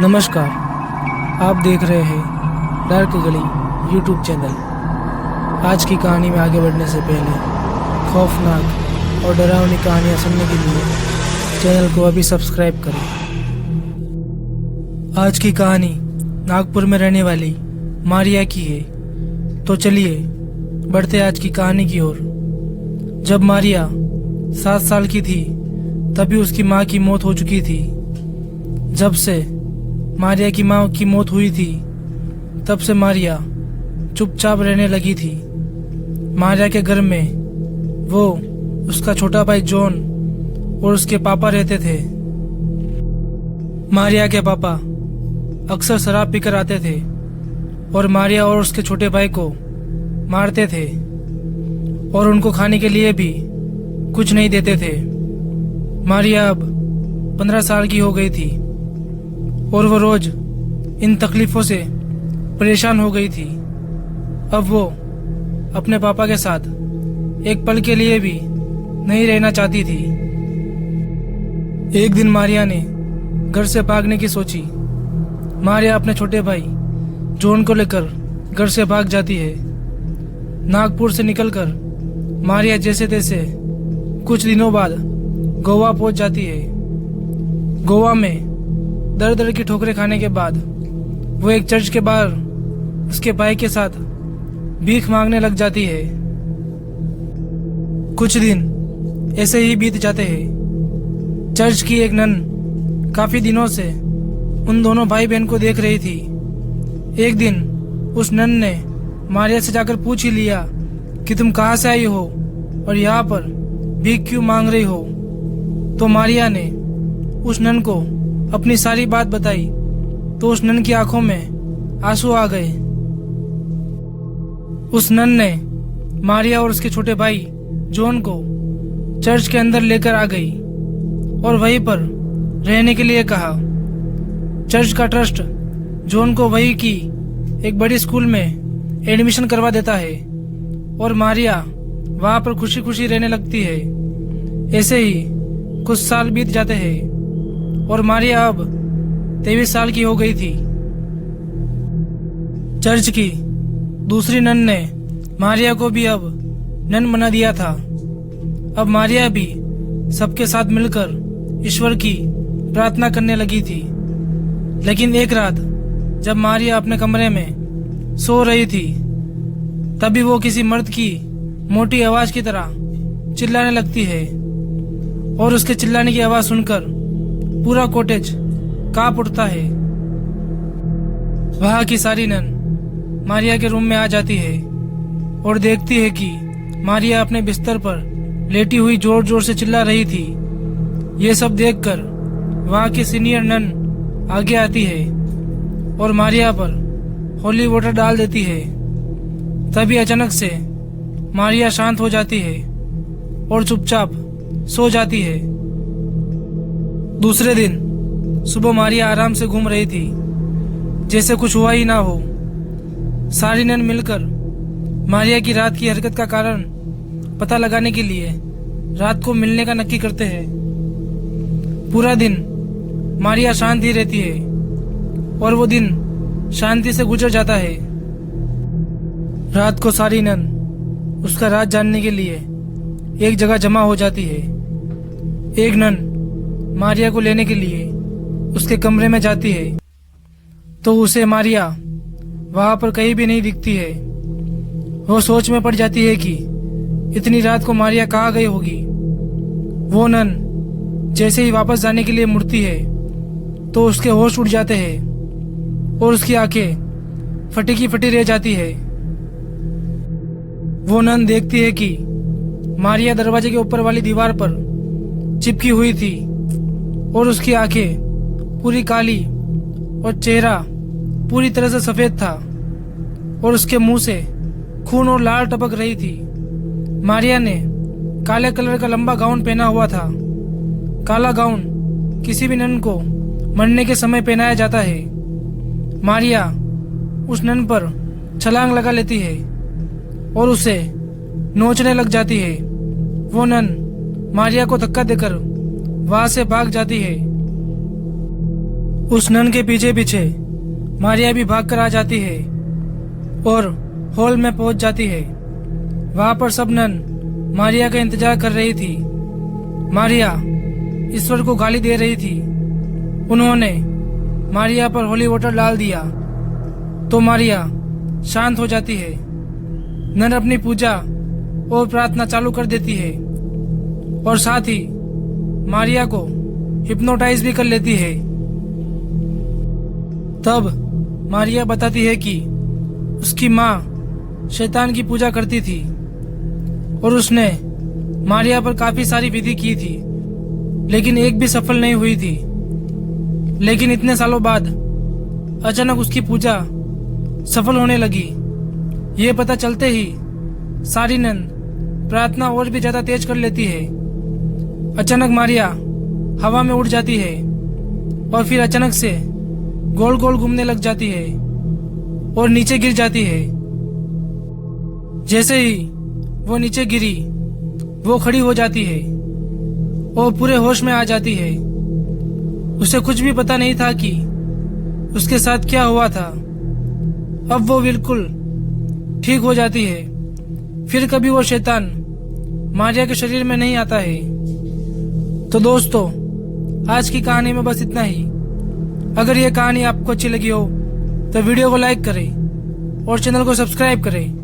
नमस्कार। आप देख रहे हैं डार्क गली यूट्यूब चैनल। आज की कहानी में आगे बढ़ने से पहले खौफनाक और डरावनी कहानियाँ सुनने के लिए चैनल को अभी सब्सक्राइब करें। आज की कहानी नागपुर में रहने वाली मारिया की है। तो चलिए बढ़ते आज की कहानी की ओर। जब मारिया 7 साल की थी तभी उसकी माँ की मौत हो चुकी थी। जब से मारिया की माँ की मौत हुई थी तब से मारिया चुपचाप रहने लगी थी। मारिया के घर में वो, उसका छोटा भाई जॉन और उसके पापा रहते थे। मारिया के पापा अक्सर शराब पीकर आते थे और मारिया और उसके छोटे भाई को मारते थे और उनको खाने के लिए भी कुछ नहीं देते थे। मारिया अब 15 साल की हो गई थी और वो रोज इन तकलीफों से परेशान हो गई थी। अब वो अपने पापा के साथ एक पल के लिए भी नहीं रहना चाहती थी। एक दिन मारिया ने घर से भागने की सोची। मारिया अपने छोटे भाई जॉन को लेकर घर से भाग जाती है। नागपुर से निकलकर मारिया जैसे तैसे कुछ दिनों बाद गोवा पहुंच जाती है। गोवा में दर दर की ठोकरें खाने के बाद वो एक चर्च के बाहर उसके भाई के साथ भीख मांगने लग जाती है। कुछ दिन ऐसे ही बीत जाते हैं। चर्च की एक नन काफी दिनों से उन दोनों भाई बहन को देख रही थी। एक दिन उस नन ने मारिया से जाकर पूछ ही लिया कि तुम कहाँ से आई हो और यहाँ पर भीख क्यों मांग रही हो। तो मारिया ने उस नन को अपनी सारी बात बताई तो उस नन की आंखों में आंसू आ गए। उस नन ने मारिया और उसके छोटे भाई जॉन को चर्च के अंदर लेकर आ गई और वहीं पर रहने के लिए कहा। चर्च का ट्रस्ट जॉन को वहीं की एक बड़ी स्कूल में एडमिशन करवा देता है और मारिया वहां पर खुशी खुशी रहने लगती है। ऐसे ही कुछ साल बीत जाते हैं और मारिया अब 23 साल की हो गई थी। चर्च की दूसरी नन ने मारिया को भी अब नन बना दिया था। अब मारिया भी सबके साथ मिलकर ईश्वर की प्रार्थना करने लगी थी। लेकिन एक रात जब मारिया अपने कमरे में सो रही थी तभी वो किसी मर्द की मोटी आवाज की तरह चिल्लाने लगती है और उसके चिल्लाने की आवाज सुनकर पूरा कॉटेज कांप उठता है। वहां की सारी नन मारिया के रूम में आ जाती है और देखती है कि मारिया अपने बिस्तर पर लेटी हुई जोर जोर से चिल्ला रही थी। ये सब देखकर वहां की सीनियर नन आगे आती है और मारिया पर होली वाटर डाल देती है। तभी अचानक से मारिया शांत हो जाती है और चुपचाप सो जाती है। दूसरे दिन सुबह मारिया आराम से घूम रही थी जैसे कुछ हुआ ही ना हो। सारी नन मिलकर मारिया की रात की हरकत का कारण पता लगाने के लिए रात को मिलने का नक्की करते हैं। पूरा दिन मारिया शांत ही रहती है और वो दिन शांति से गुजर जाता है। रात को सारी नन उसका राज जानने के लिए एक जगह जमा हो जाती है। एक नन मारिया को लेने के लिए उसके कमरे में जाती है तो उसे मारिया वहां पर कहीं भी नहीं दिखती है। वो सोच में पड़ जाती है कि इतनी रात को मारिया कहाँ गई होगी। वो नन जैसे ही वापस जाने के लिए मुड़ती है तो उसके होश उड़ जाते हैं और उसकी आंखें फटी की फटी रह जाती है। वो नन देखती है कि मारिया दरवाजे के ऊपर वाली दीवार पर चिपकी हुई थी और उसकी आंखें पूरी काली और चेहरा पूरी तरह से सफेद था और उसके मुंह से खून और लाल टपक रही थी। मारिया ने काले कलर का लंबा गाउन पहना हुआ था। काला गाउन किसी भी नन को मरने के समय पहनाया जाता है। मारिया उस नन पर छलांग लगा लेती है और उसे नोचने लग जाती है। वो नन मारिया को धक्का देकर वहां से भाग जाती है उस नन के पीछे पीछे मारिया भी भागकर आ जाती है और हॉल में पहुंच जाती है। वहां पर सब नन मारिया का इंतजार कर रही थी। मारिया ईश्वर को गाली दे रही थी। उन्होंने मारिया पर होली वाटर डाल दिया तो मारिया शांत हो जाती है। नन अपनी पूजा और प्रार्थना चालू कर देती है और साथ ही मारिया को हिप्नोटाइज भी कर लेती है। तब मारिया बताती है कि उसकी माँ शैतान की पूजा करती थी और उसने मारिया पर काफी सारी विधि की थी, लेकिन एक भी सफल नहीं हुई थी। लेकिन इतने सालों बाद अचानक उसकी पूजा सफल होने लगी। ये पता चलते ही सारी नन प्रार्थना और भी ज्यादा तेज कर लेती है। अचानक मारिया हवा में उड़ जाती है और फिर अचानक से गोल गोल घूमने लग जाती है और नीचे गिर जाती है। जैसे ही वो नीचे गिरी, वो खड़ी हो जाती है और पूरे होश में आ जाती है। उसे कुछ भी पता नहीं था कि उसके साथ क्या हुआ था। अब वो बिल्कुल ठीक हो जाती है। फिर कभी वो शैतान मारिया के शरीर में नहीं आता है। तो दोस्तों, आज की कहानी में बस इतना ही। अगर ये कहानी आपको अच्छी लगी हो तो वीडियो को लाइक करें और चैनल को सब्सक्राइब करें।